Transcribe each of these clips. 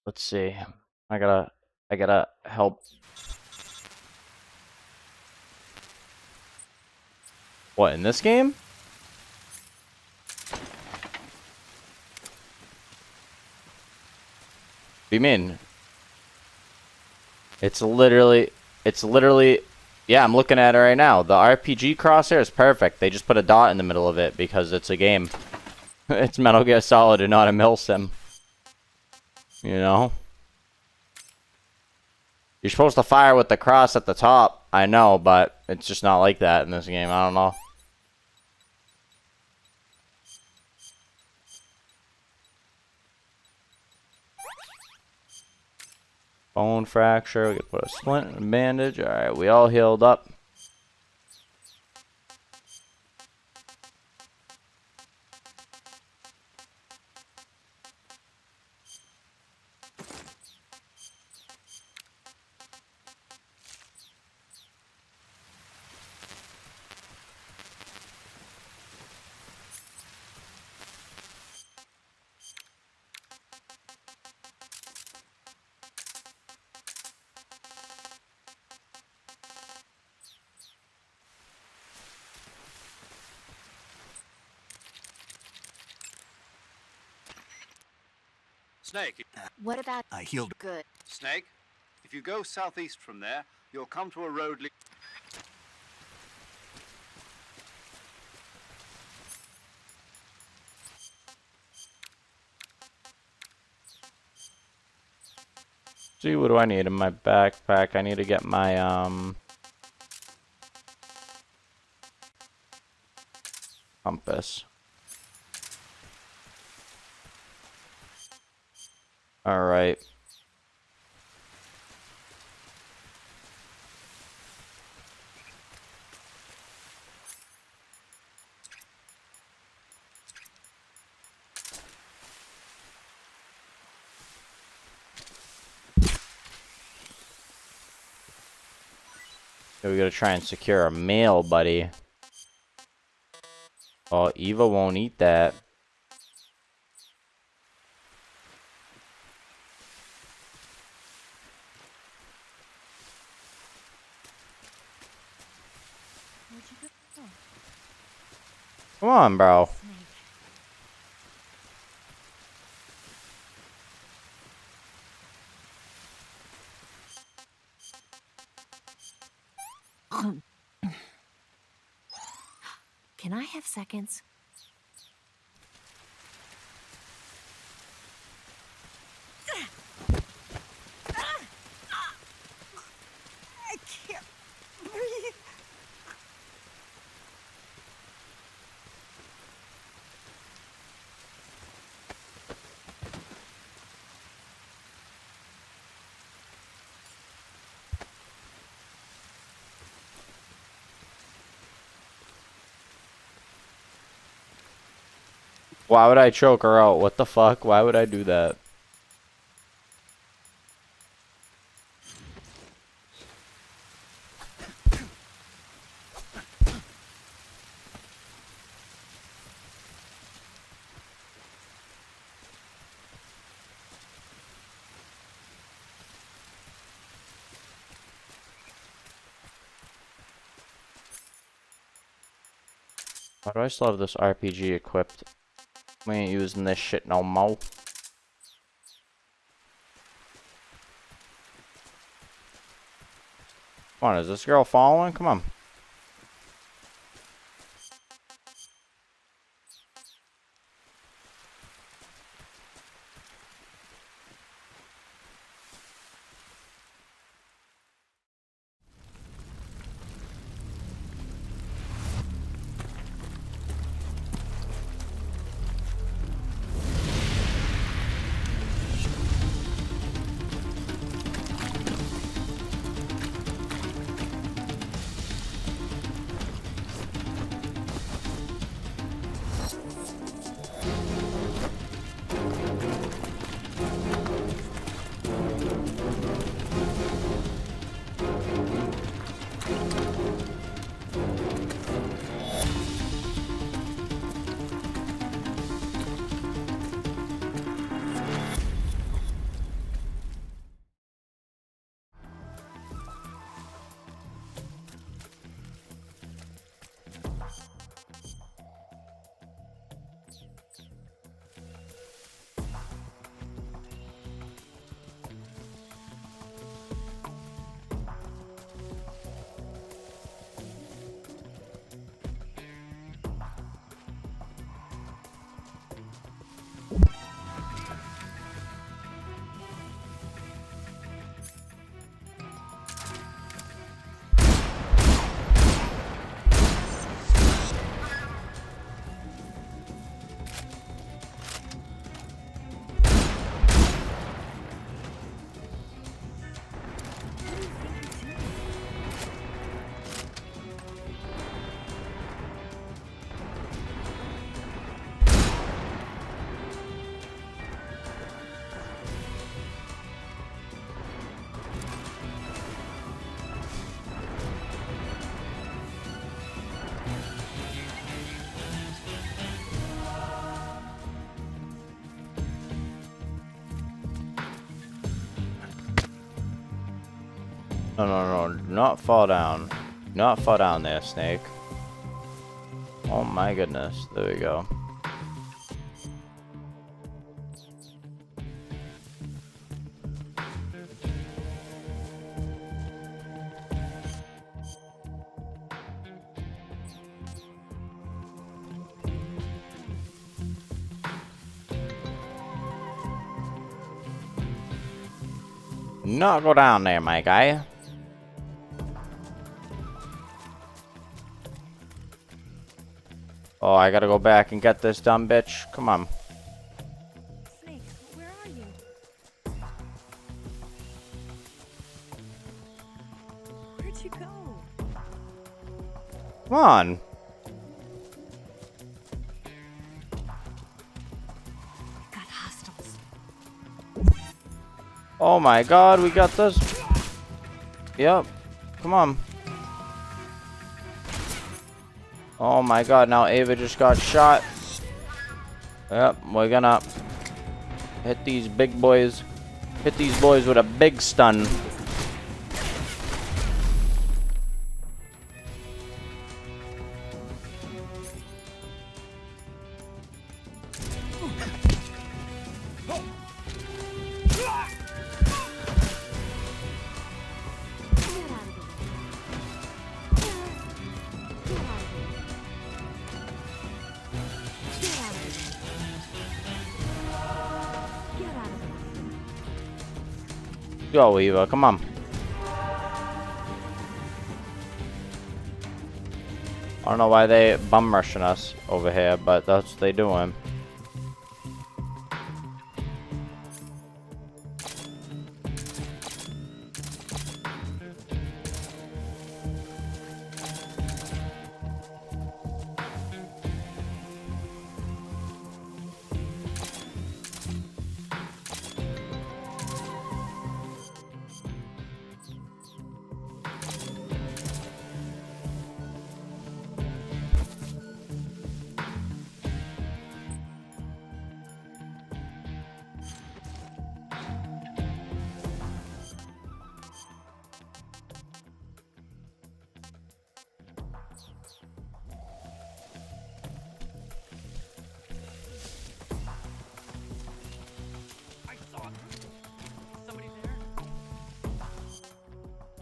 Let's see. I gotta help. What, in this game? What do you mean? It's literally, yeah, I'm looking at it right now. The RPG crosshair is perfect. They just put a dot in the middle of it because it's a game. It's Metal Gear Solid and not a mill sim. You know? You're supposed to fire with the cross at the top. I know, but it's just not like that in this game. I don't know. Bone fracture. We can put a splint and a bandage. Alright, we all healed up. Snake. What about I healed. good? Snake, if you go southeast from there, you'll come to a road. See, what do I need in my backpack? I need to get my, compass. Alright. We gotta try and secure a meal, buddy. Oh, Eva won't eat that. Come on, bro. Can I have seconds? I can't breathe. Why would I choke her out? What the fuck? Why would I do that? Why do I still have this RPG equipped? We ain't using this shit no more. Come on, is this girl following? Come on. No, no, no. Do not fall down. Do not fall down there, Snake. Oh my goodness. There we go. Not go down there, my guy. Oh, I gotta go back and get this dumb bitch. Come on. Snake, where are you? Where'd you go? Come on. Got hostiles. Oh my god, we got this. Yep. Come on. Oh my god, now Ava just got shot. Yep, we're gonna hit these big boys. Hit these boys with a big stun. Go, Eva, come on. I don't know why they bum rushing us over here, but that's what they doing.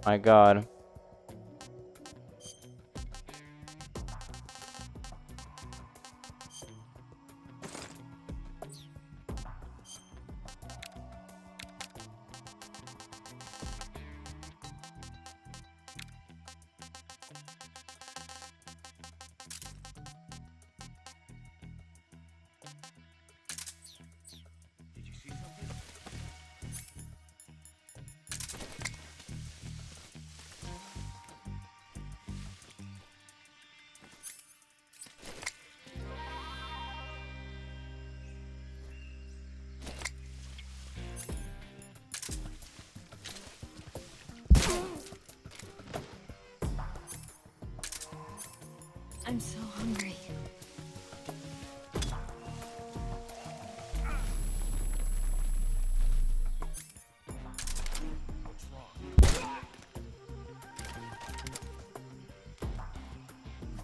My god. Did you see something? I'm so hungry.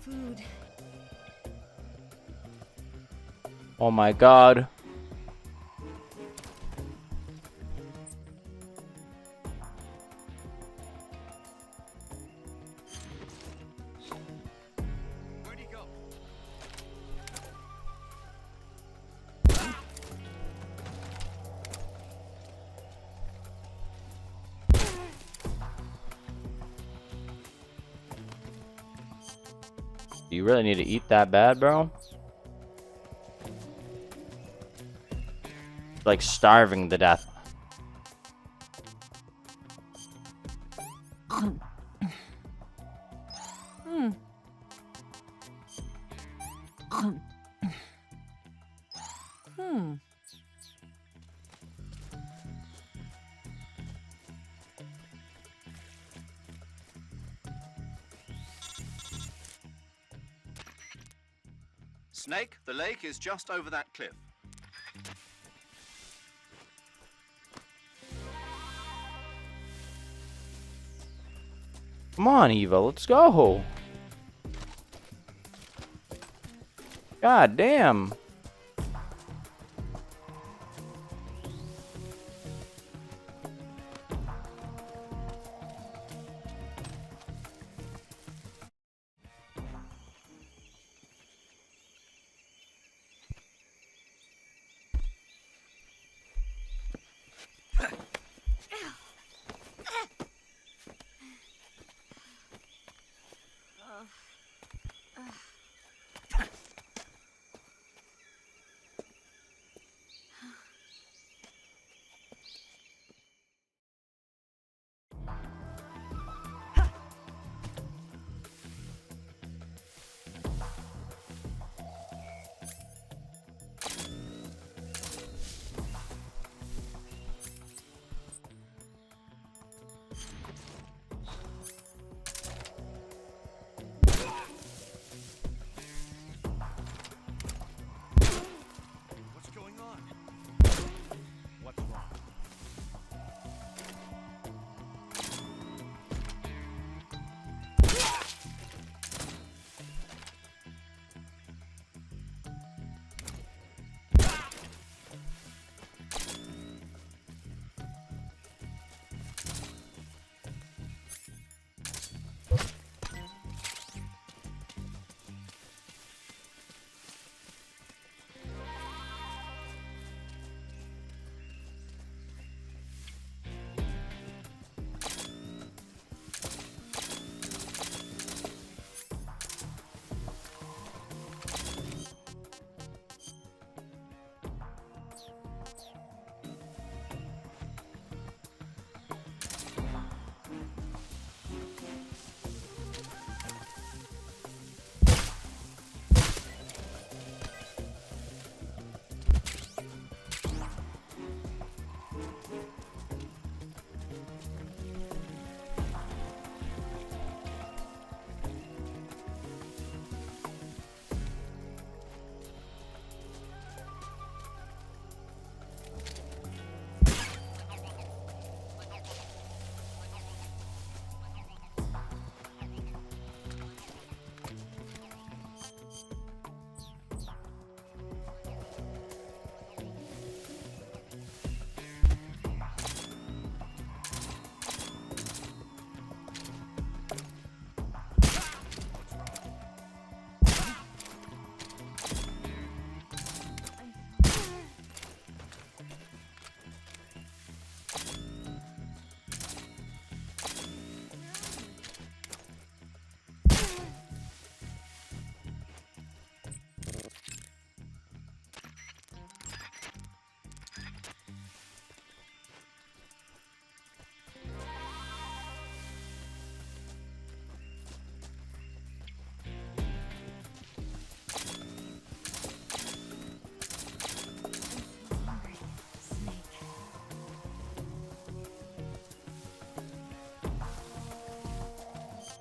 Food. Oh my god. Where'd he go? Do you really need to eat that bad, bro? Like starving to death. Snake, the lake is just over that cliff. Come on, Eva, let's go. God damn. What's going on? What's wrong?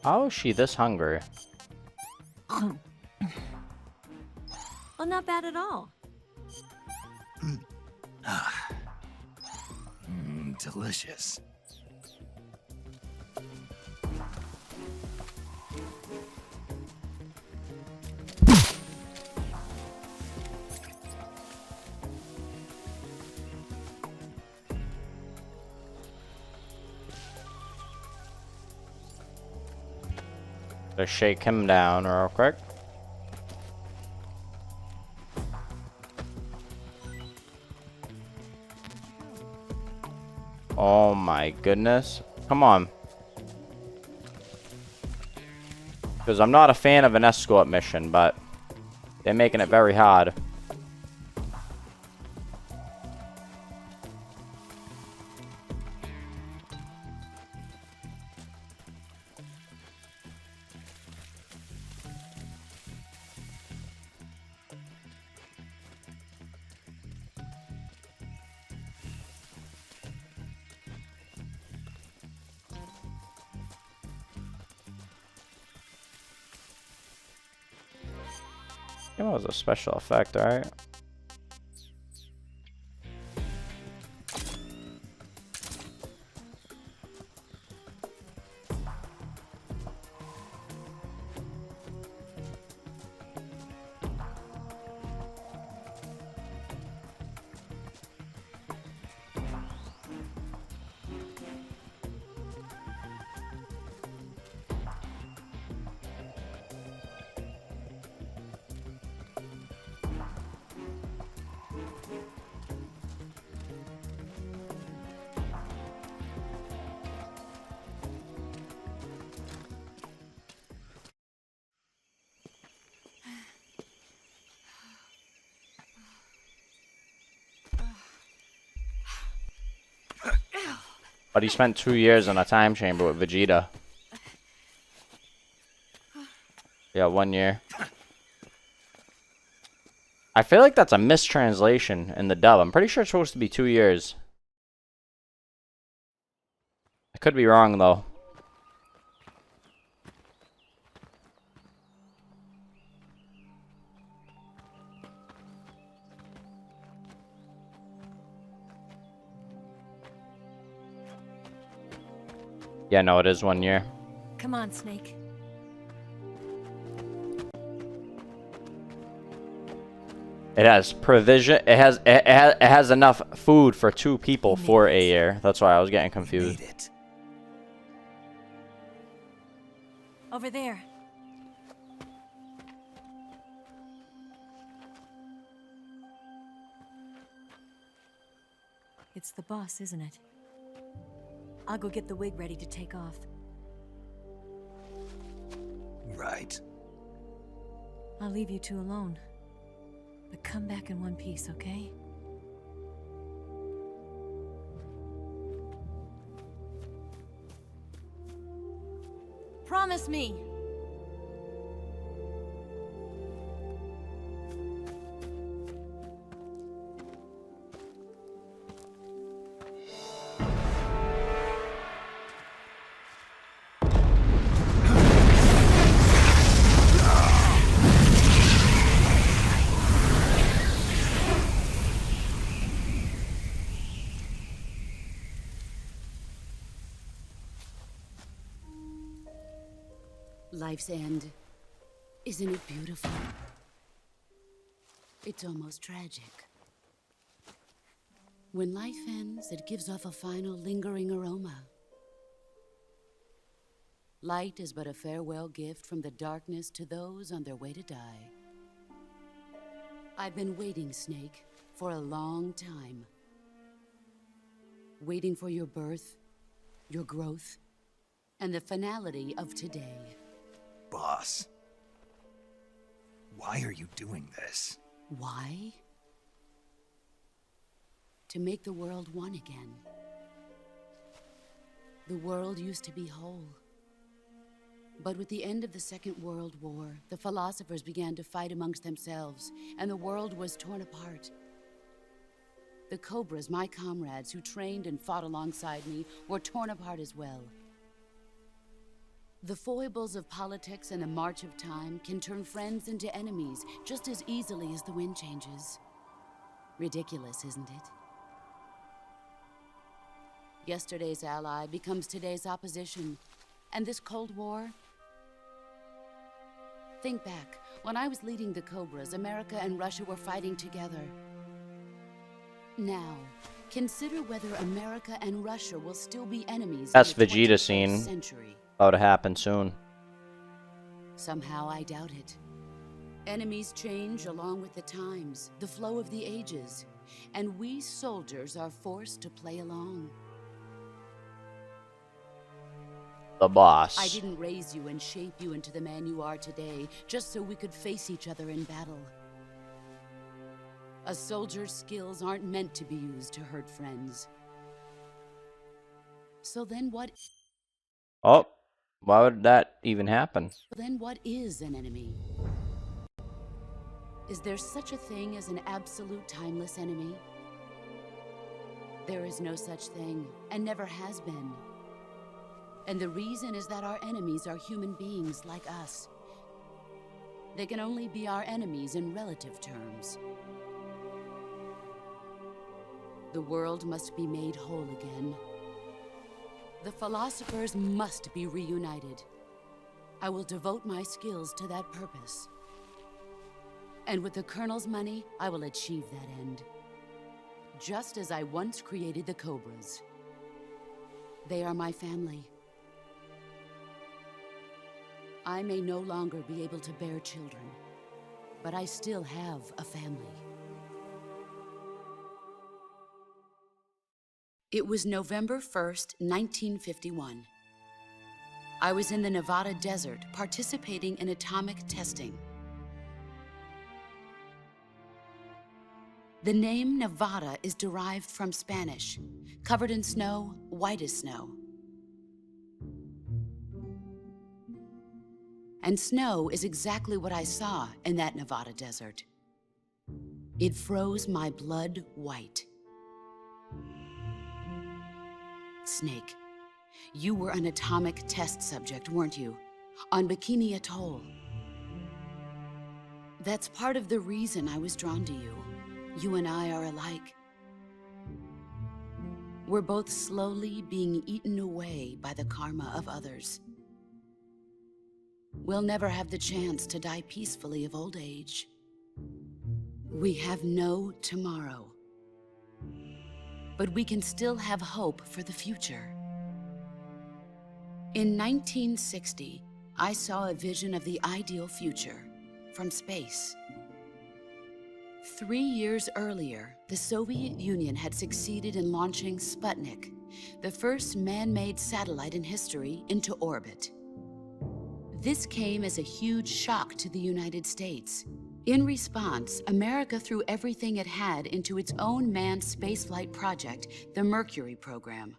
How is she this hungry? Well, not bad at all. Delicious. Just shake him down real quick. Oh my goodness. Come on. Because I'm not a fan of an escort mission, but they're making it very hard. It was a special effect, alright? But he spent 2 years in a time chamber with Vegeta. Yeah, 1 year. I feel like that's a mistranslation in the dub. I'm pretty sure it's supposed to be 2 years. I could be wrong, though. Yeah, no, it is 1 year. Come on, Snake. It has provision. It has enough food for 2 people for a year. That's why I was getting confused. Made it. Over there. It's the boss, isn't it? I'll go get the wig ready to take off. Right. I'll leave you two alone. But come back in one piece, okay? Promise me! Life's end. Isn't it beautiful? It's almost tragic. When life ends, it gives off a final lingering aroma. Light is but a farewell gift from the darkness to those on their way to die. I've been waiting, Snake, for a long time. Waiting for your birth, your growth, and the finality of today. Boss. Why are you doing this? Why? To make the world one again. The world used to be whole. But with the end of the Second World War, the philosophers began to fight amongst themselves, and the world was torn apart. The Cobras, my comrades who trained and fought alongside me, were torn apart as well. The foibles of politics and the march of time can turn friends into enemies just as easily as the wind changes. Ridiculous, isn't it? Yesterday's ally becomes today's opposition. And this Cold War? Think back. When I was leading the Cobras, America and Russia were fighting together. Now, consider whether America and Russia will still be enemies. That's in the Vegeta 21st scene. century. About to happen soon. Somehow I doubt it. Enemies change along with the times, the flow of the ages, and we soldiers are forced to play along. The boss. I didn't raise you and shape you into the man you are today just so we could face each other in battle. A soldier's skills aren't meant to be used to hurt friends. So then what? Oh, why would that even happen? Then what is an enemy? Is there such a thing as an absolute timeless enemy? There is no such thing, and never has been. And the reason is that our enemies are human beings like us. They can only be our enemies in relative terms. The world must be made whole again. The philosophers must be reunited. I will devote my skills to that purpose. And with the Colonel's money, I will achieve that end. Just as I once created the Cobras. They are my family. I may no longer be able to bear children, but I still have a family. It was November 1st, 1951. I was in the Nevada desert participating in atomic testing. The name Nevada is derived from Spanish, covered in snow, white as snow. And snow is exactly what I saw in that Nevada desert. It froze my blood white. Snake, you were an atomic test subject, weren't you? On Bikini Atoll. That's part of the reason I was drawn to you. You and I are alike. We're both slowly being eaten away by the karma of others. We'll never have the chance to die peacefully of old age. We have no tomorrow. But we can still have hope for the future. In 1960, I saw a vision of the ideal future from space. 3 years earlier, the Soviet Union had succeeded in launching Sputnik, the first man-made satellite in history, into orbit. This came as a huge shock to the United States. In response, America threw everything it had into its own manned spaceflight project, the Mercury program.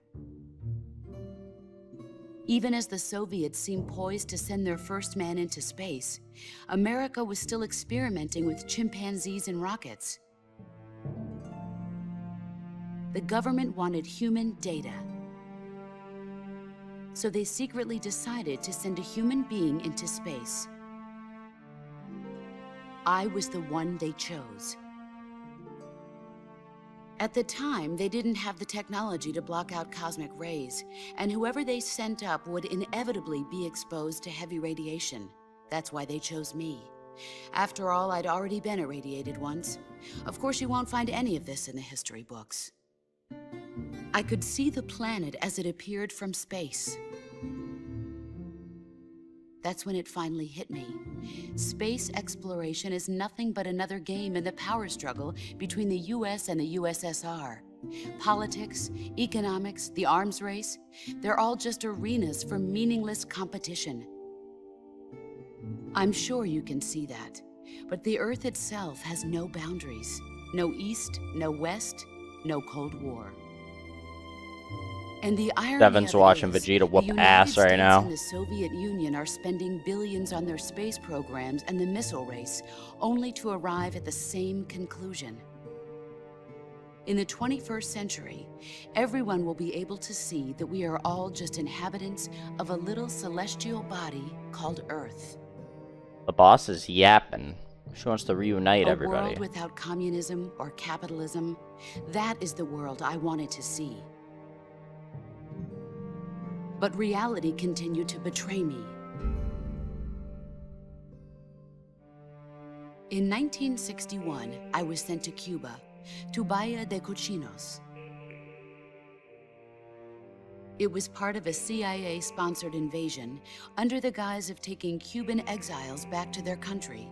Even as the Soviets seemed poised to send their first man into space, America was still experimenting with chimpanzees and rockets. The government wanted human data. So they secretly decided to send a human being into space. I was the one they chose. At the time, they didn't have the technology to block out cosmic rays, and whoever they sent up would inevitably be exposed to heavy radiation. That's why they chose me. After all, I'd already been irradiated once. Of course, you won't find any of this in the history books. I could see the planet as it appeared from space. That's when it finally hit me. Space exploration is nothing but another game in the power struggle between the US and the USSR. Politics, economics, the arms race, they're all just arenas for meaningless competition. I'm sure you can see that, but the Earth itself has no boundaries. No East, no West, no Cold War. And the irony Devin's of it watching is, Vegeta the whoop United ass right States now. and the Soviet Union are spending billions on their space programs and the missile race, only to arrive at the same conclusion. In the 21st century, everyone will be able to see that we are all just inhabitants of a little celestial body called Earth. The boss is yapping. She wants to reunite A everybody. world without communism or capitalism, that is the world I wanted to see. But reality continued to betray me. In 1961, I was sent to Cuba, to Bahia de Cochinos. It was part of a CIA-sponsored invasion under the guise of taking Cuban exiles back to their country.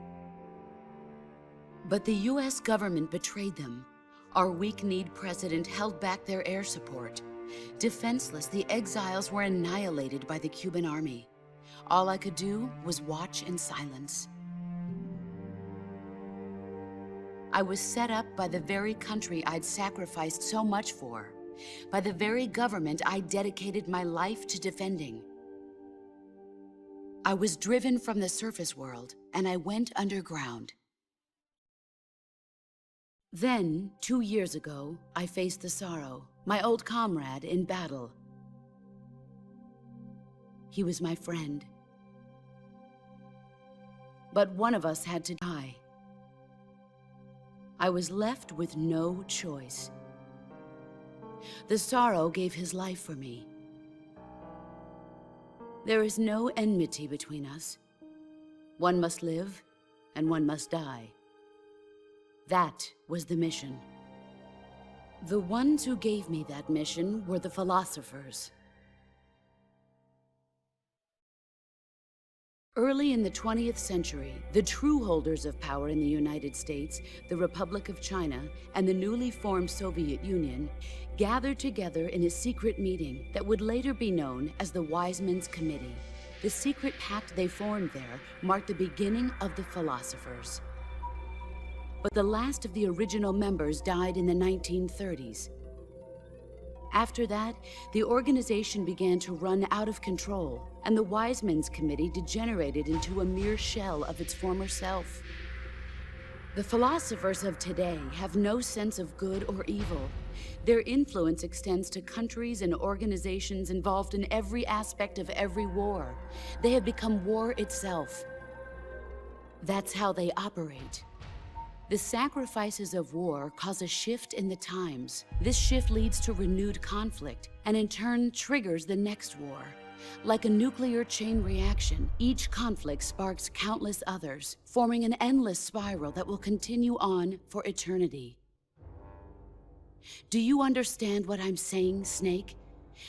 But the US government betrayed them. Our weak-kneed president held back their air support. Defenseless, the exiles were annihilated by the Cuban army. All I could do was watch in silence. I was set up by the very country I'd sacrificed so much for, by the very government I dedicated my life to defending. I was driven from the surface world, and I went underground. Then, 2 years ago, I faced the sorrow, my old comrade in battle. He was my friend. But one of us had to die. I was left with no choice. The sorrow gave his life for me. There is no enmity between us. One must live, and one must die. That was the mission. The ones who gave me that mission were the philosophers. Early in the 20th century, the true holders of power in the United States, the Republic of China, and the newly formed Soviet Union gathered together in a secret meeting that would later be known as the Wiseman's Committee. The secret pact they formed there marked the beginning of the philosophers. but the last of the original members died in the 1930s. After that, the organization began to run out of control, and the Wise Men's Committee degenerated into a mere shell of its former self. The philosophers of today have no sense of good or evil. Their influence extends to countries and organizations involved in every aspect of every war. They have become war itself. That's how they operate. The sacrifices of war cause a shift in the times. This shift leads to renewed conflict, and in turn triggers the next war. Like a nuclear chain reaction, each conflict sparks countless others, forming an endless spiral that will continue on for eternity. Do you understand what I'm saying, Snake?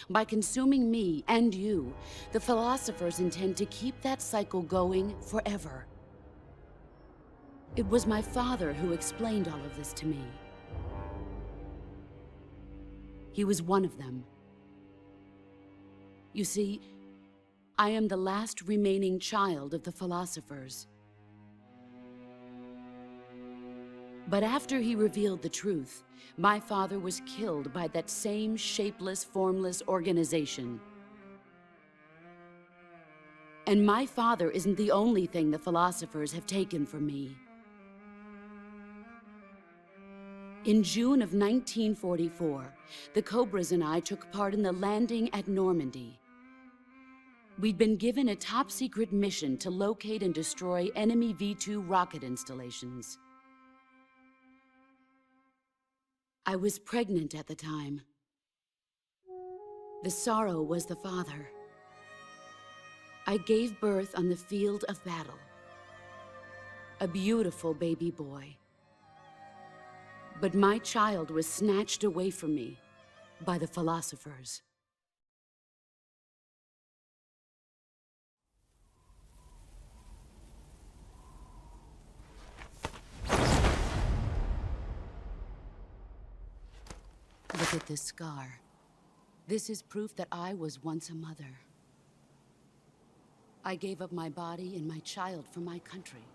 By consuming me and you, the philosophers intend to keep that cycle going forever. It was my father who explained all of this to me. He was one of them. You see, I am the last remaining child of the philosophers. But after he revealed the truth, my father was killed by that same shapeless, formless organization. And my father isn't the only thing the philosophers have taken from me. In June of 1944, the Cobras and I took part in the landing at Normandy. We'd been given a top-secret mission to locate and destroy enemy V-2 rocket installations. I was pregnant at the time. The sorrow was the father. I gave birth on the field of battle. A beautiful baby boy. But my child was snatched away from me by the philosophers. Look at this scar. This is proof that I was once a mother. I gave up my body and my child for my country.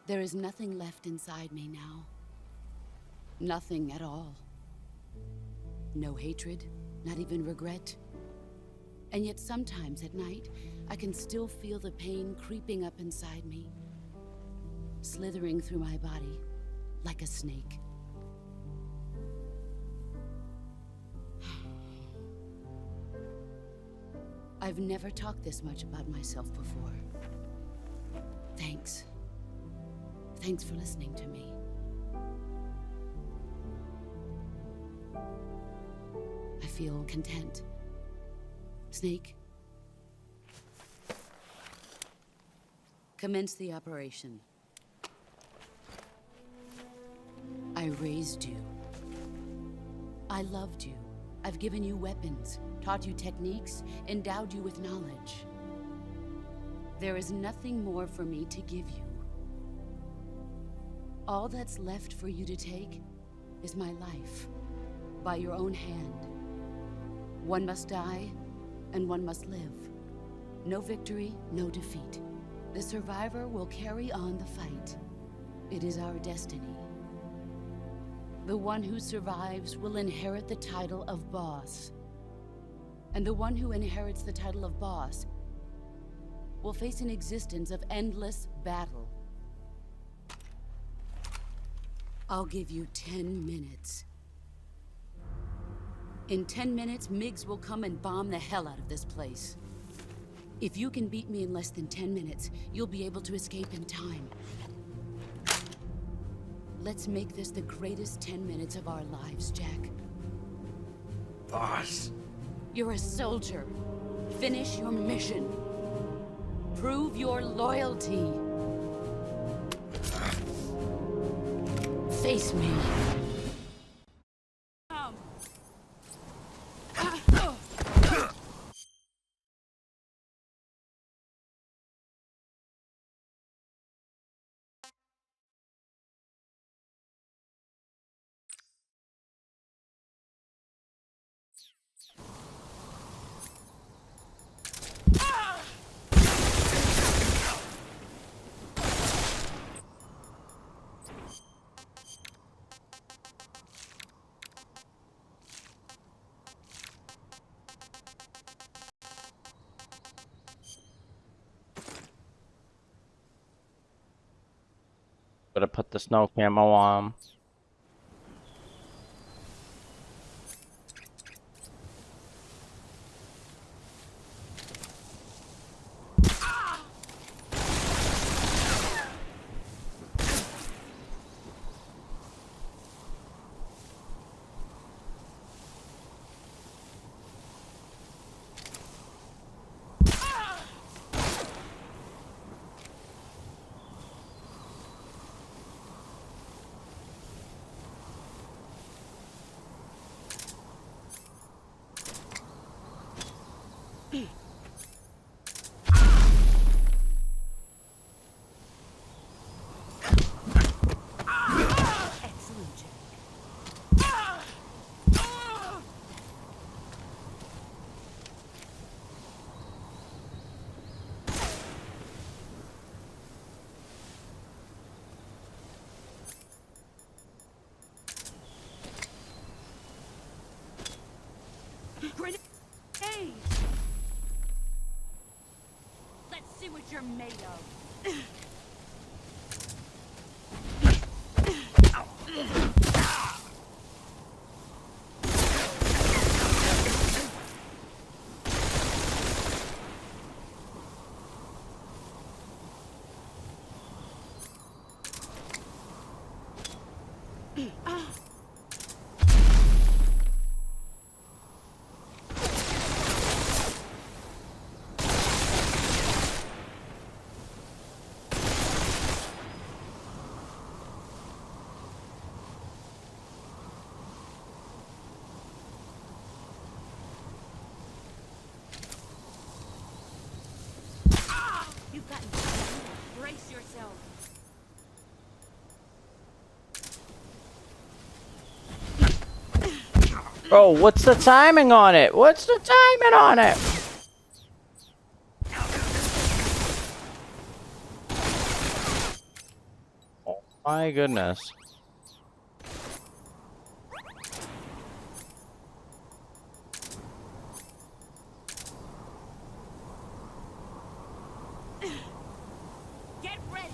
There is nothing left inside me now. Nothing at all. No hatred, not even regret. And yet sometimes at night, I can still feel the pain creeping up inside me, slithering through my body like a snake. I've never talked this much about myself before. Thanks. Thanks for listening to me. I feel content. Snake? Commence the operation. I raised you. I loved you. I've given you weapons, taught you techniques, endowed you with knowledge. There is nothing more for me to give you. All that's left for you to take is my life, by your own hand. One must die, and one must live. No victory, no defeat. The survivor will carry on the fight. It is our destiny. The one who survives will inherit the title of boss. And the one who inherits the title of boss will face an existence of endless battle. I'll give you 10 minutes. In 10 minutes, MiGs will come and bomb the hell out of this place. If you can beat me in less than 10 minutes, you'll be able to escape in time. Let's make this the greatest 10 minutes of our lives, Jack. Boss. You're a soldier. Finish your mission. Prove your loyalty. Face me. Gotta put the snow camo on. Excellent, Jack. Grenade! Let's see what you're made of. You've gotten brace yourself. Oh, what's the timing on it? What's the timing on it? Oh my goodness. Get ready.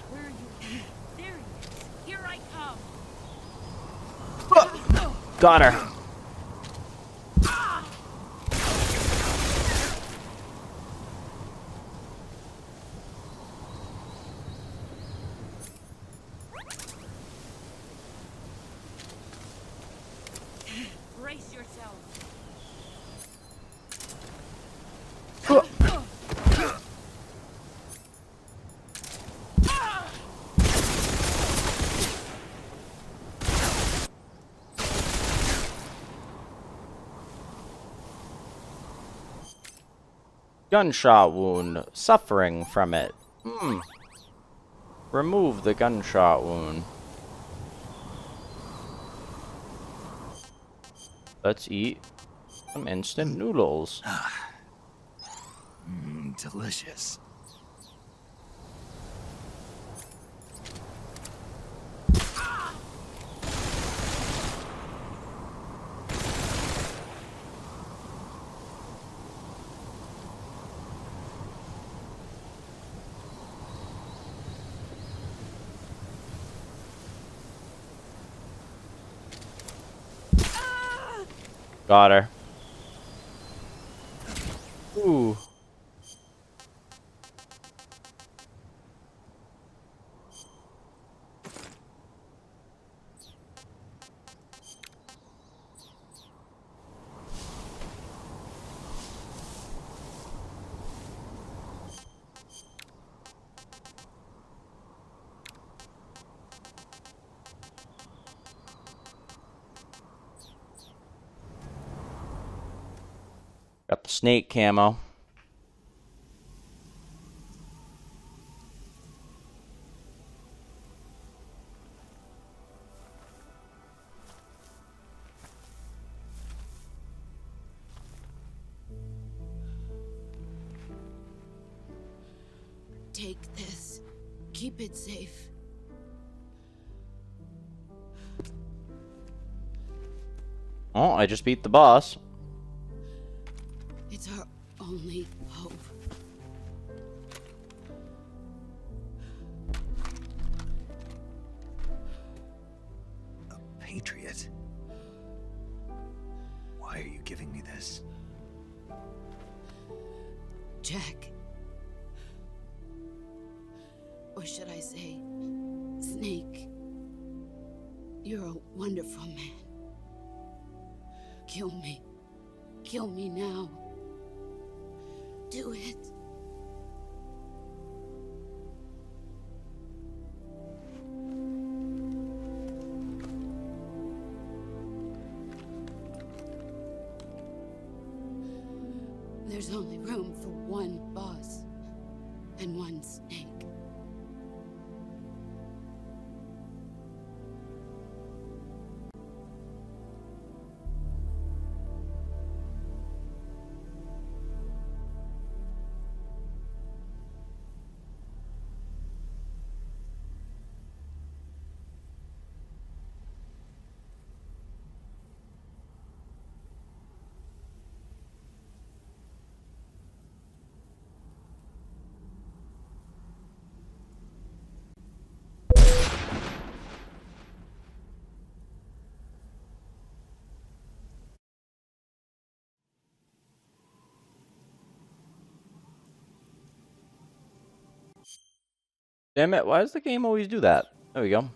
Where are you? There he is. Here I come. Got her. Brace yourself. Gunshot wound. Suffering from it. Remove the gunshot wound. Let's eat some instant noodles. Delicious. Got her. Ooh. Got the snake camo. Take this. Keep it safe. Oh, I just beat the boss. It's our only hope. A patriot? Why are you giving me this? Jack. Or should I say, Snake. You're a wonderful man. Kill me. Kill me now. Do it. There's only room for one boss and one snake. Damn it, why does the game always do that? There we go.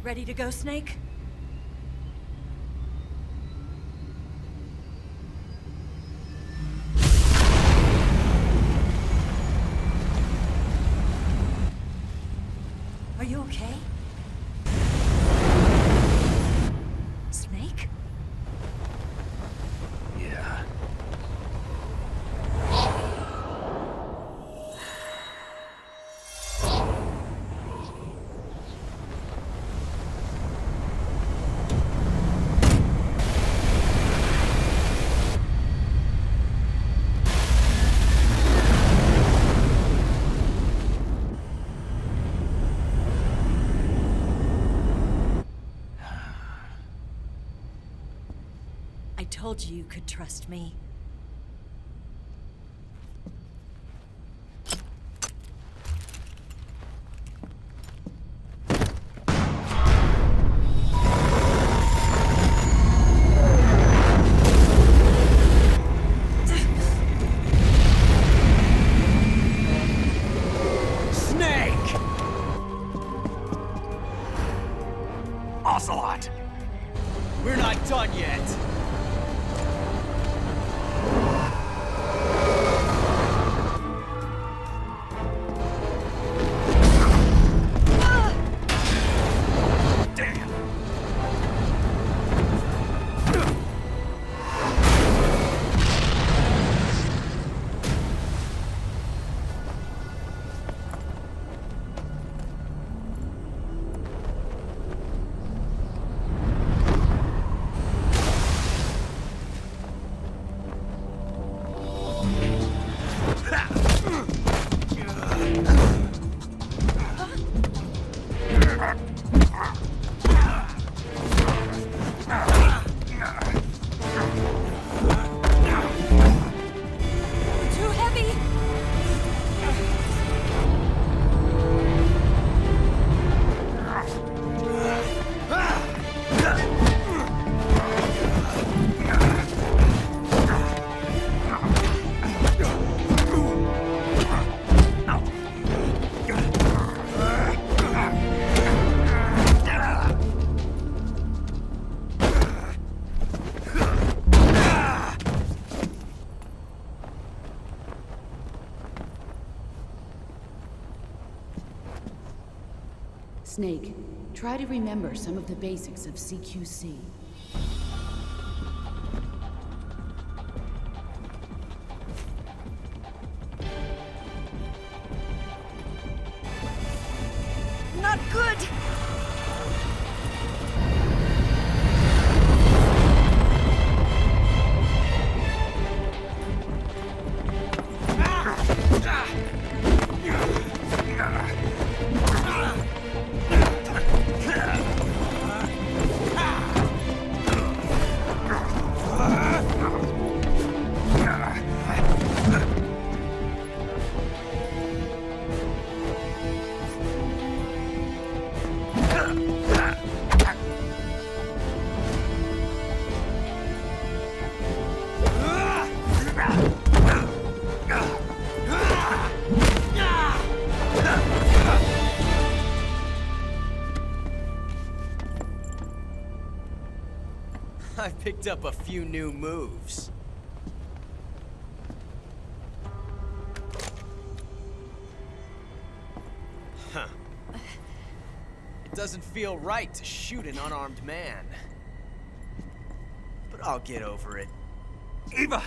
Ready to go, Snake? Are you okay? I told you you could trust me. Snake! Ocelot! We're not done yet. Damn! Too heavy! Snake, try to remember some of the basics of CQC. Not good! I picked up a few new moves. Huh. It doesn't feel right to shoot an unarmed man. But I'll get over it. Eva!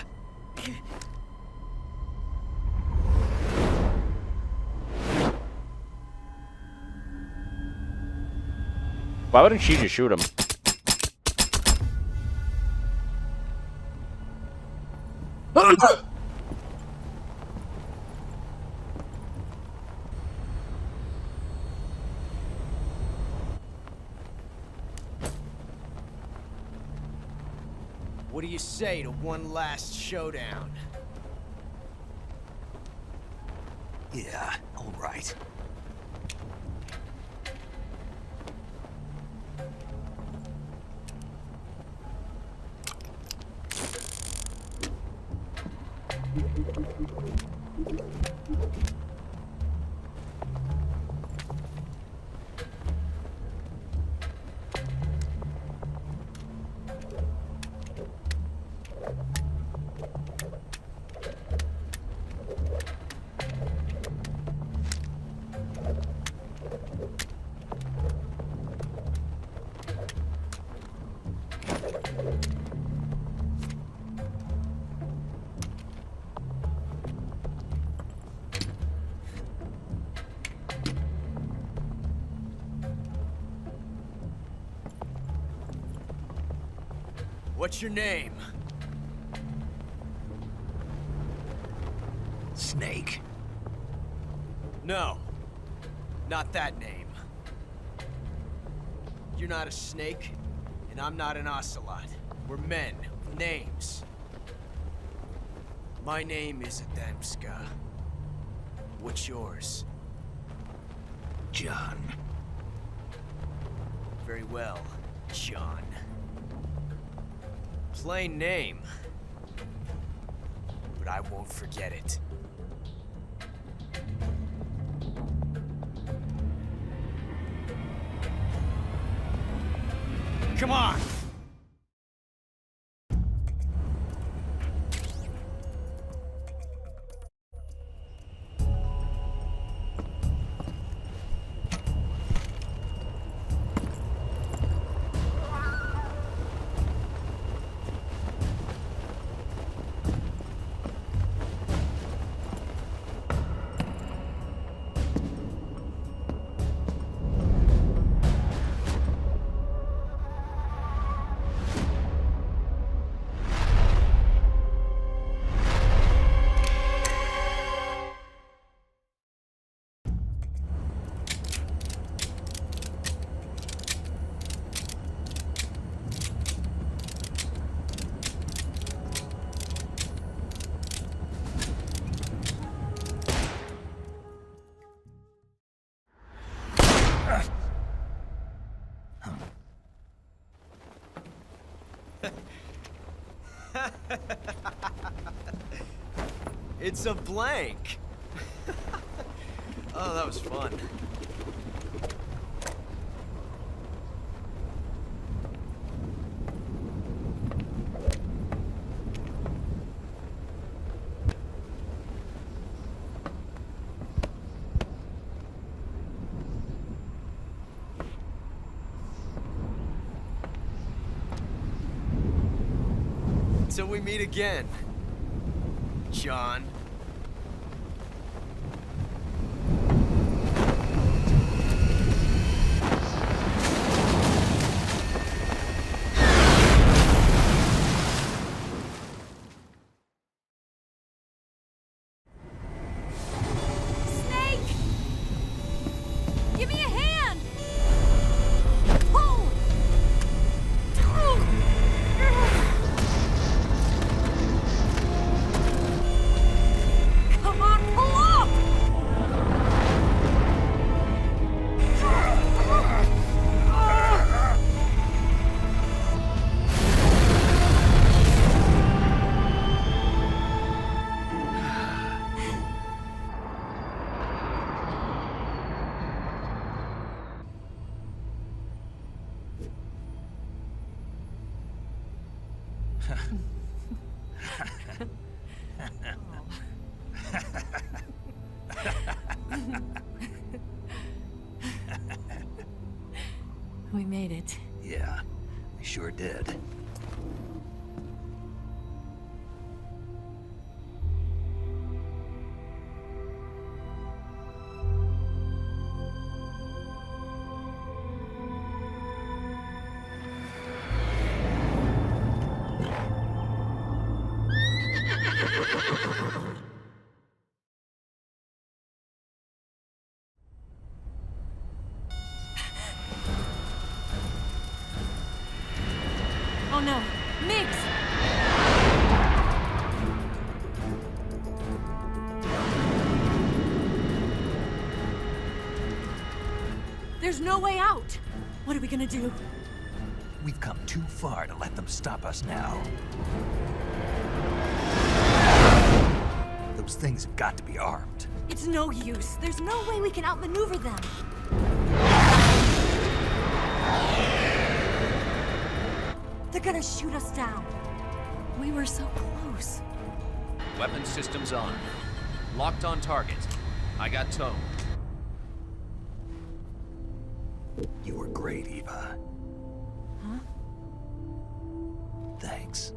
Why wouldn't she just shoot him? What do you say to one last showdown? Yeah, all right. What's your name? Snake. No. Not that name. You're not a snake, and I'm not an ocelot. We're men with names. My name is Adamska. What's yours? John. Very well, John. Plain name. But I won't forget it. Come on! It's a blank. Oh, that was fun. Till we meet again, John. Snake! Give me a hand! Pull! Come on, pull up! We made it. Yeah, we sure did. Oh no, Migs! There's no way out! What are we gonna do? We've come too far to let them stop us now. Those things have got to be armed. It's no use. There's no way we can outmaneuver them. They're gonna shoot us down. We were so close. Weapon systems on. Locked on target. I got towed. You were great, Eva. Huh? Thanks.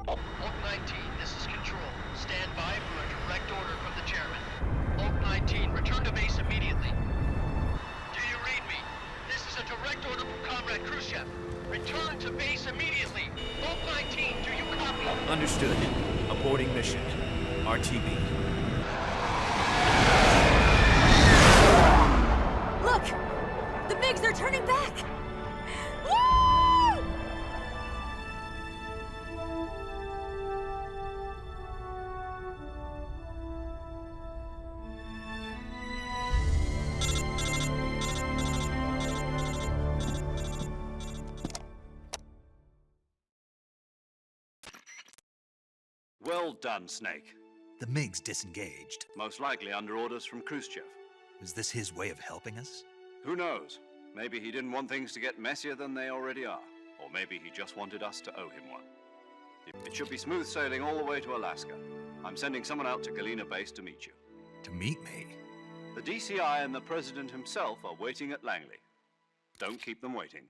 Oak 19, this is Control. Stand by for a direct order from the chairman. Oak 19, return to base immediately. Do you read me? This is a direct order from Comrade Khrushchev. Return to base immediately. Oak 19, do you copy? Understood. Aborting mission. RTB. Well done, Snake. The MiG's disengaged. Most likely under orders from Khrushchev. Is this his way of helping us? Who knows? Maybe he didn't want things to get messier than they already are. Or maybe he just wanted us to owe him one. It should be smooth sailing all the way to Alaska. I'm sending someone out to Galena Base to meet you. To meet me? The DCI and the President himself are waiting at Langley. Don't keep them waiting.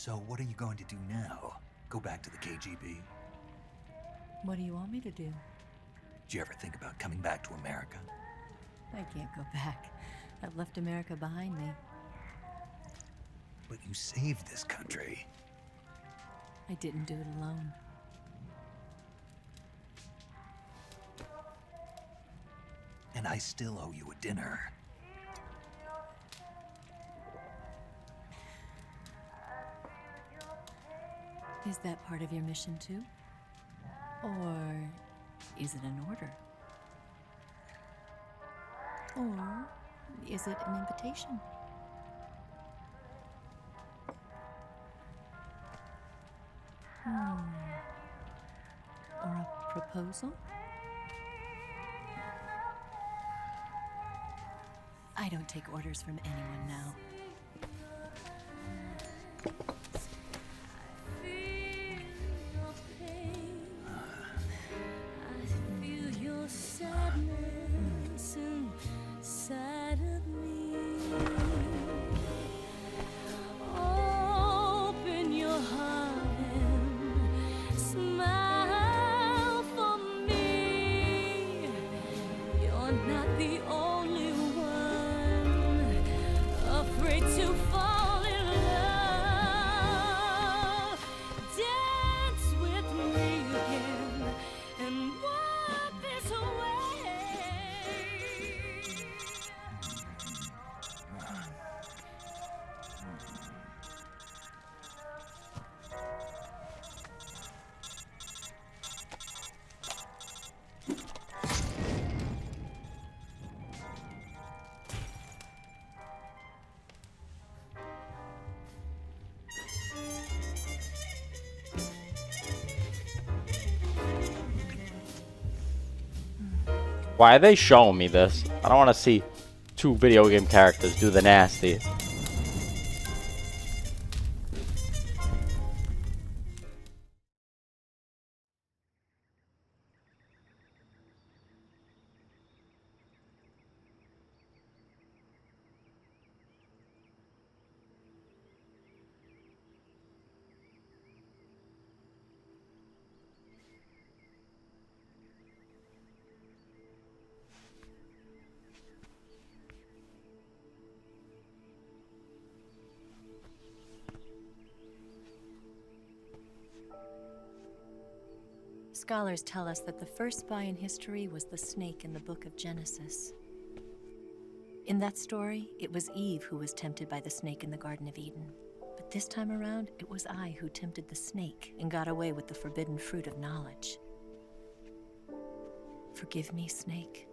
So what are you going to do now? Go back to the KGB? What do you want me to do? Did you ever think about coming back to America? I can't go back. I've left America behind me. But you saved this country. I didn't do it alone. And I still owe you a dinner. Is that part of your mission too? Or is it an order? Or is it an invitation? Or a proposal? I don't take orders from anyone now. Why are they showing me this? I don't want to see two video game characters do the nasty. Scholars tell us that the first spy in history was the snake in the book of Genesis. In that story, it was Eve who was tempted by the snake in the Garden of Eden. But this time around, it was I who tempted the snake and got away with the forbidden fruit of knowledge. Forgive me, Snake.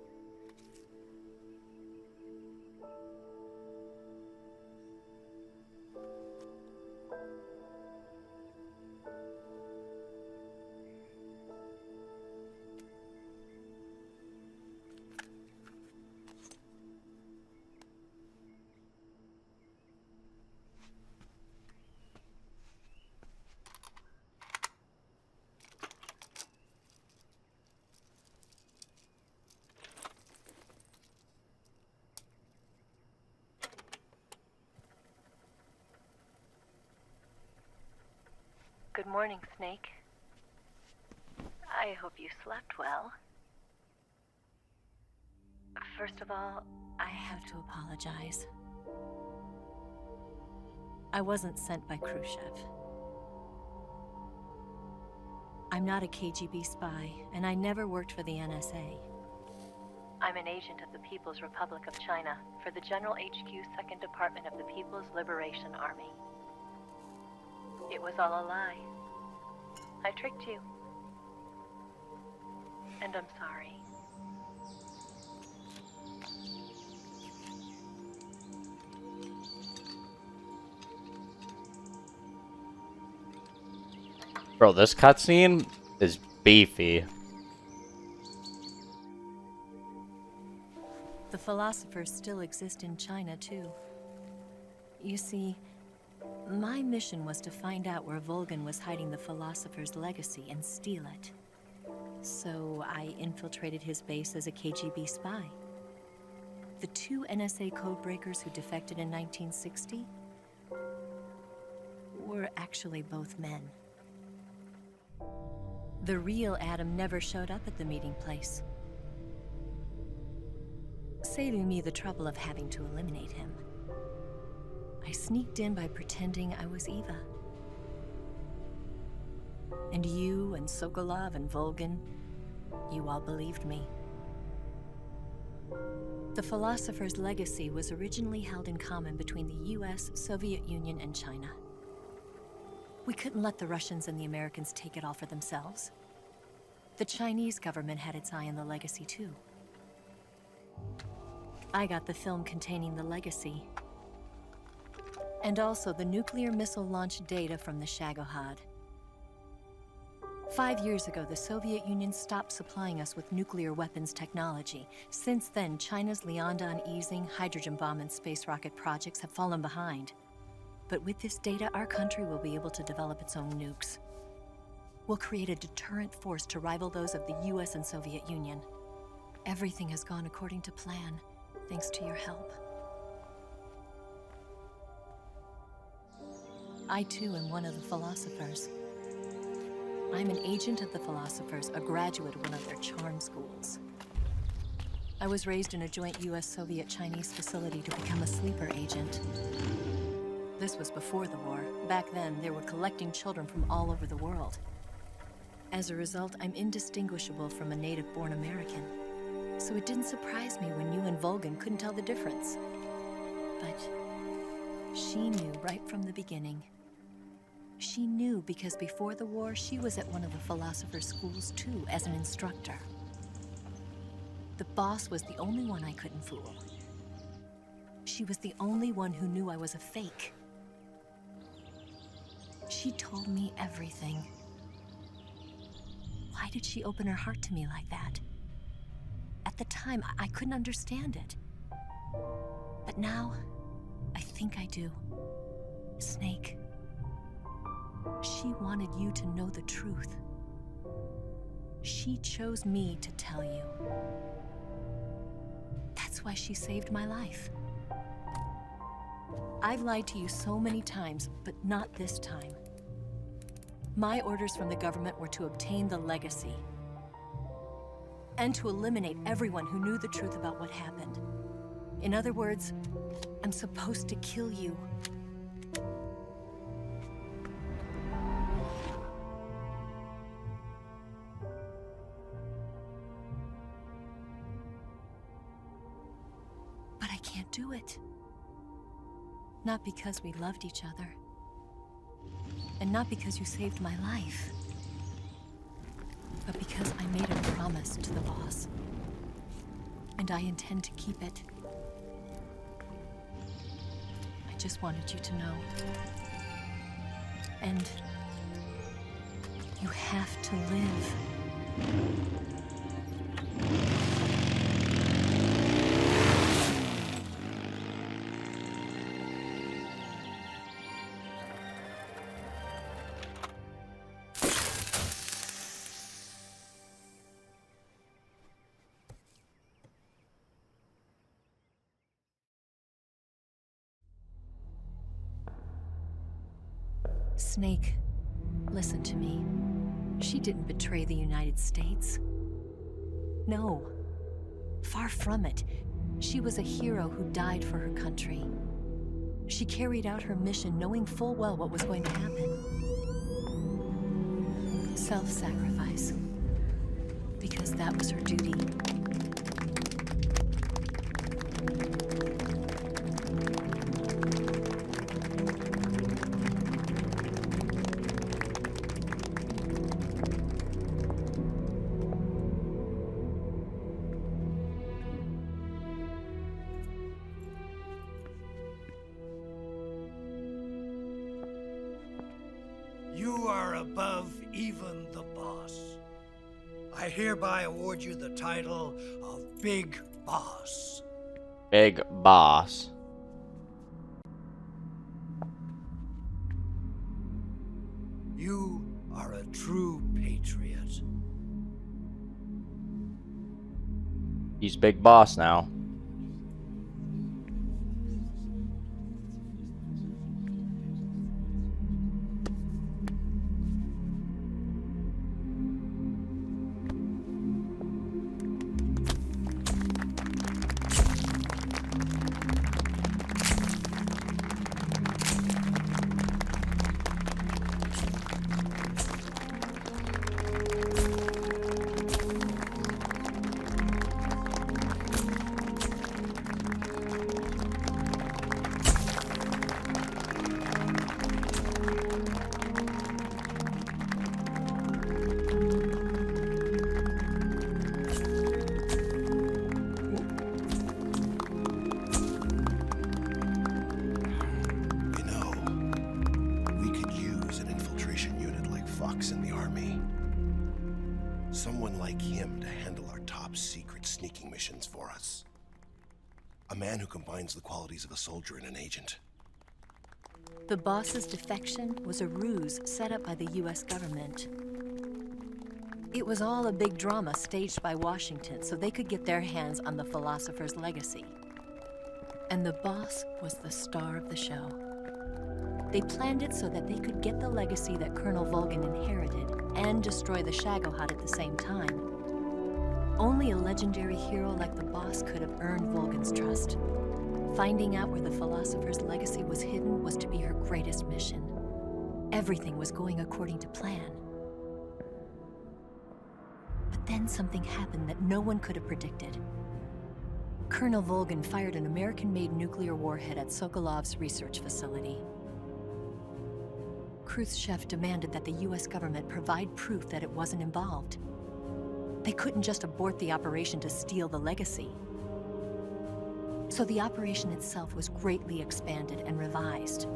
Good morning, Snake. I hope you slept well. First of all, I have to apologize. I wasn't sent by Khrushchev. I'm not a KGB spy, and I never worked for the NSA. I'm an agent of the People's Republic of China for the General HQ 2nd Department of the People's Liberation Army. It was all a lie. I tricked you. And I'm sorry. Bro, this cutscene is beefy. The philosophers still exist in China, too. You see, my mission was to find out where Volgan was hiding the philosopher's legacy and steal it. So I infiltrated his base as a KGB spy. The 2 NSA codebreakers who defected in 1960 were actually both men. The real Adam never showed up at the meeting place, saving me the trouble of having to eliminate him. I sneaked in by pretending I was Eva. And you and Sokolov and Volgan, you all believed me. The philosopher's legacy was originally held in common between the US, Soviet Union, and China. We couldn't let the Russians and the Americans take it all for themselves. The Chinese government had its eye on the legacy, too. I got the film containing the legacy, and also the nuclear missile launch data from the Shagohod. 5 years ago, the Soviet Union stopped supplying us with nuclear weapons technology. Since then, China's Liaodong easing, hydrogen bomb, and space rocket projects have fallen behind. But with this data, our country will be able to develop its own nukes. We'll create a deterrent force to rival those of the US and Soviet Union. Everything has gone according to plan, thanks to your help. I too am one of the philosophers. I'm an agent of the philosophers, a graduate of one of their charm schools. I was raised in a joint US-Soviet-Chinese facility to become a sleeper agent. This was before the war. Back then, they were collecting children from all over the world. As a result, I'm indistinguishable from a native-born American. So it didn't surprise me when you and Volgan couldn't tell the difference. But she knew right from the beginning. She knew because before the war, she was at one of the philosopher's schools too, as an instructor. The boss was the only one I couldn't fool. She was the only one who knew I was a fake. She told me everything. Why did she open her heart to me like that? At the time, I couldn't understand it. But now, I think I do. Snake. She wanted you to know the truth. She chose me to tell you. That's why she saved my life. I've lied to you so many times, but not this time. My orders from the government were to obtain the legacy and to eliminate everyone who knew the truth about what happened. In other words, I'm supposed to kill you. But I can't do it. Not because we loved each other. And not because you saved my life. But because I made a promise to the boss. And I intend to keep it. I just wanted you to know. And you have to live. Snake, listen to me. She didn't betray the United States. No, far from it. She was a hero who died for her country. She carried out her mission knowing full well what was going to happen. Self-sacrifice. Because that was her duty. You are above even the boss. I hereby award you the title of Big Boss. Big boss. You are a true patriot. He's big boss now. In the army. Someone like him to handle our top secret sneaking missions for us. A man who combines the qualities of a soldier and an agent. The boss's defection was a ruse set up by the US government. It was all a big drama staged by Washington so they could get their hands on the philosopher's legacy. And the boss was the star of the show. They planned it so that they could get the legacy that Colonel Volgin inherited and destroy the Shagohod at the same time. Only a legendary hero like the boss could have earned Volgin's trust. Finding out where the philosopher's legacy was hidden was to be her greatest mission. Everything was going according to plan. But then something happened that no one could have predicted. Colonel Volgin fired an American-made nuclear warhead at Sokolov's research facility. Khrushchev demanded that the US government provide proof that it wasn't involved. They couldn't just abort the operation to steal the legacy. So the operation itself was greatly expanded and revised.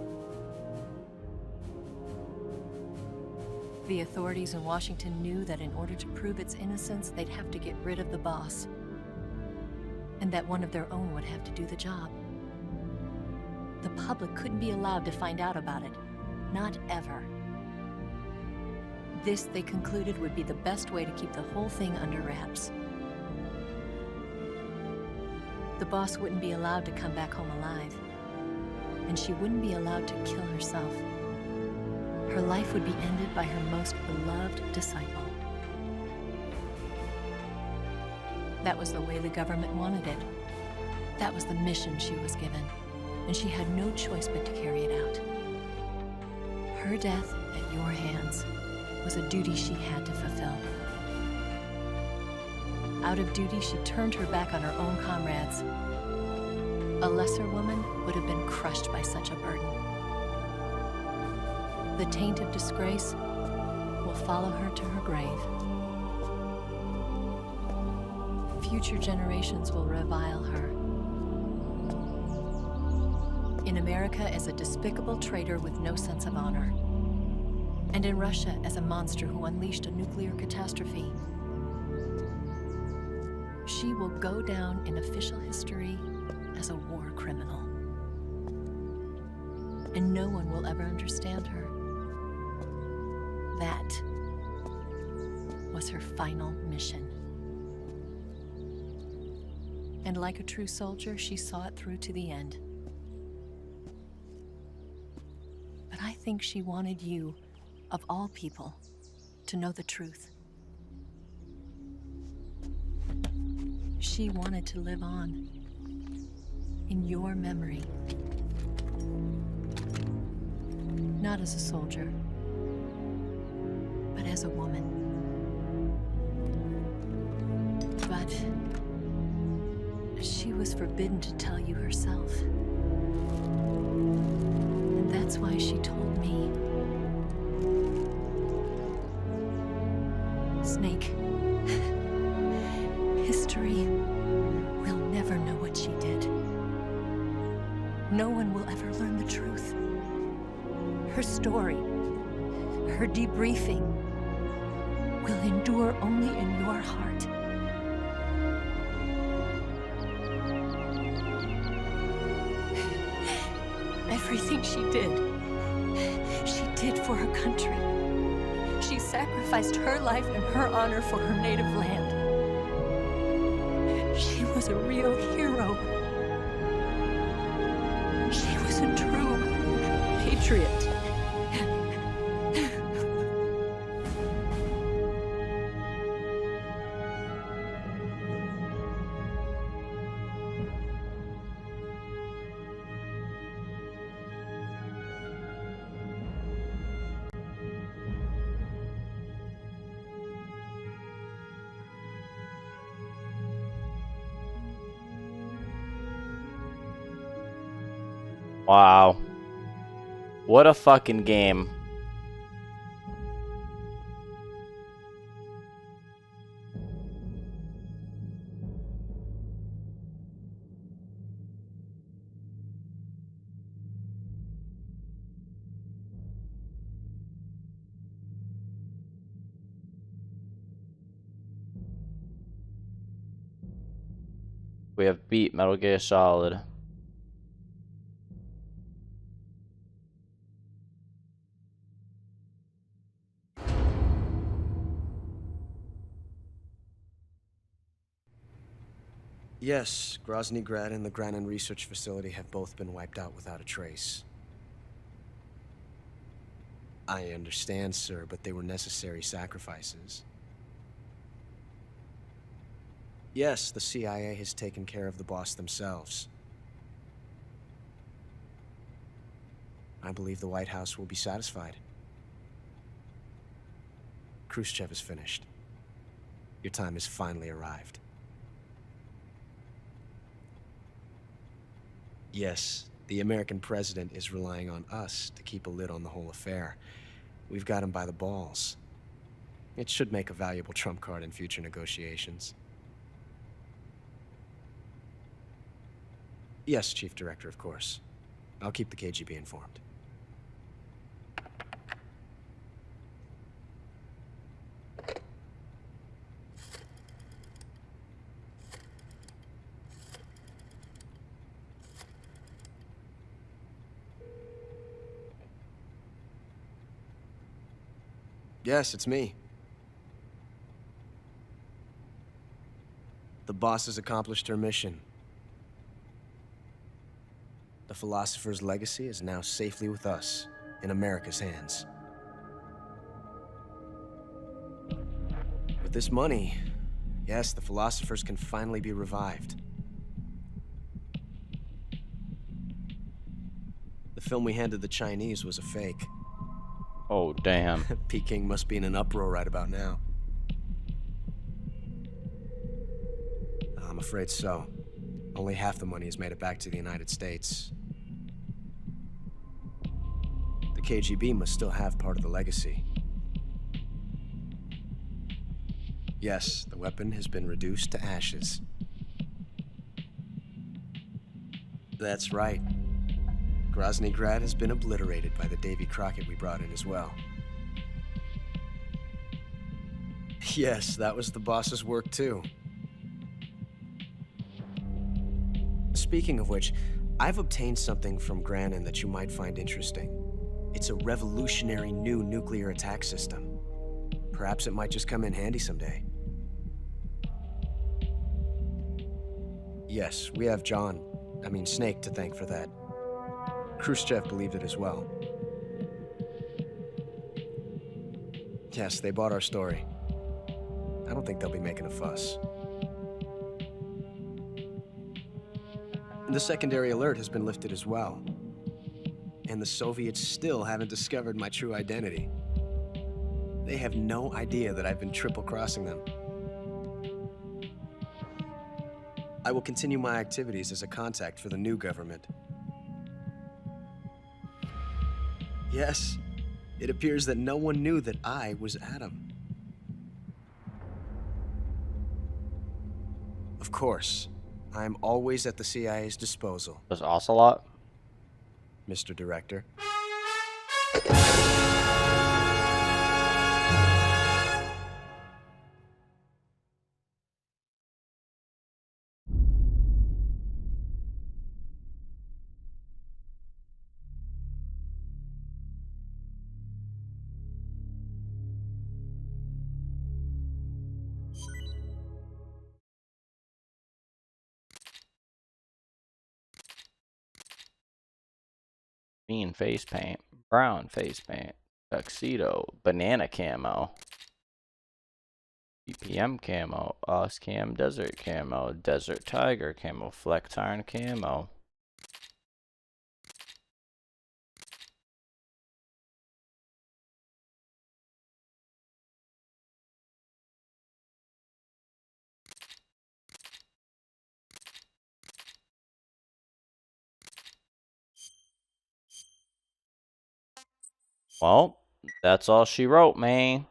The authorities in Washington knew that in order to prove its innocence, they'd have to get rid of the boss, and that one of their own would have to do the job. The public couldn't be allowed to find out about it. Not ever. This, they concluded, would be the best way to keep the whole thing under wraps. The boss wouldn't be allowed to come back home alive, and she wouldn't be allowed to kill herself. Her life would be ended by her most beloved disciple. That was the way the government wanted it. That was the mission she was given, and she had no choice but to carry it out. Her death at your hands was a duty she had to fulfill. Out of duty, she turned her back on her own comrades. A lesser woman would have been crushed by such a burden. The taint of disgrace will follow her to her grave. Future generations will revile her. In America as a despicable traitor with no sense of honor. And in Russia as a monster who unleashed a nuclear catastrophe. She will go down in official history as a war criminal. And no one will ever understand her. That was her final mission. And like a true soldier, she saw it through to the end. But I think she wanted you, of all people, to know the truth. She wanted to live on. in your memory. Not as a soldier, but as a woman. But she was forbidden to tell you herself. And that's why she told me. Snake, history will never know what she did. No one will ever learn the truth. Her story, her debriefing, will endure only in your heart. Everything she did for her country. She sacrificed her life and her honor for her native land. She was a real hero. She was a true patriot. Wow. What a fucking game. We have beat Metal Gear Solid. Yes, Grozny Grad and the Granin Research Facility have both been wiped out without a trace. I understand, sir, but they were necessary sacrifices. Yes, the CIA has taken care of the boss themselves. I believe the White House will be satisfied. Khrushchev is finished. Your time has finally arrived. Yes, the American president is relying on us to keep a lid on the whole affair. We've got him by the balls. It should make a valuable trump card in future negotiations. Yes, Chief Director, of course. I'll keep the KGB informed. Yes, it's me. The boss has accomplished her mission. The philosopher's legacy is now safely with us, in America's hands. With this money, yes, the philosophers can finally be revived. The film we handed the Chinese was a fake. Oh, damn. Peking must be in an uproar right about now. I'm afraid so. Only half the money has made it back to the United States. The KGB must still have part of the legacy. Yes, the weapon has been reduced to ashes. That's right. Grozny Grad has been obliterated by the Davy Crockett we brought in as well. Yes, that was the boss's work too. Speaking of which, I've obtained something from Granin that you might find interesting. It's a revolutionary new nuclear attack system. Perhaps it might just come in handy someday. Yes, we have Snake to thank for that. Khrushchev believed it as well. Yes, they bought our story. I don't think they'll be making a fuss. The secondary alert has been lifted as well. And the Soviets still haven't discovered my true identity. They have no idea that I've been triple-crossing them. I will continue my activities as a contact for the new government. Yes, it appears that no one knew that I was Adam. Of course, I am always at the CIA's disposal. Was Ocelot? Mr. Director. Green face paint, brown face paint, tuxedo, banana camo, BPM camo, Oscam desert camo, desert tiger camo, flectarn camo. Well, that's all she wrote, man.